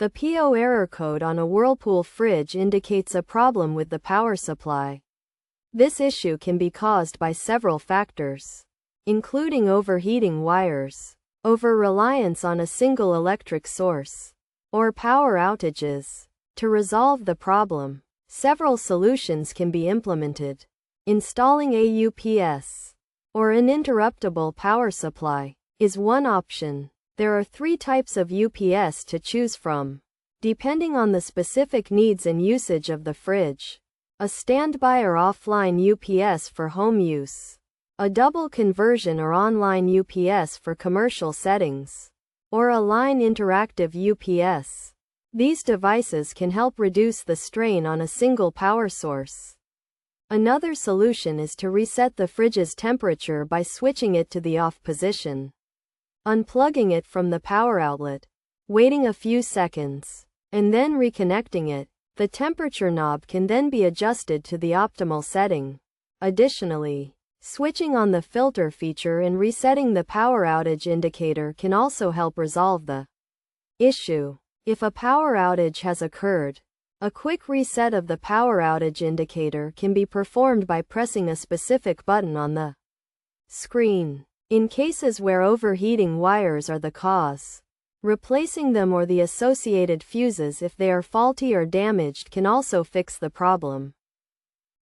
The PO error code on a Whirlpool fridge indicates a problem with the power supply. This issue can be caused by several factors, including overheating wires, over-reliance on a single electric source, or power outages. To resolve the problem, several solutions can be implemented. Installing a UPS, or uninterruptible power supply, is one option. There are 3 types of UPS to choose from, depending on the specific needs and usage of the fridge. A standby or offline UPS for home use, a double conversion or online UPS for commercial settings, or a line interactive UPS. These devices can help reduce the strain on a single power source. Another solution is to reset the fridge's temperature by switching it to the off position, unplugging it from the power outlet, waiting a few seconds, and then reconnecting it. The temperature knob can then be adjusted to the optimal setting. Additionally, switching on the filter feature and resetting the power outage indicator can also help resolve the issue. If a power outage has occurred, a quick reset of the power outage indicator can be performed by pressing a specific button on the screen. In cases where overheating wires are the cause, replacing them or the associated fuses if they are faulty or damaged can also fix the problem.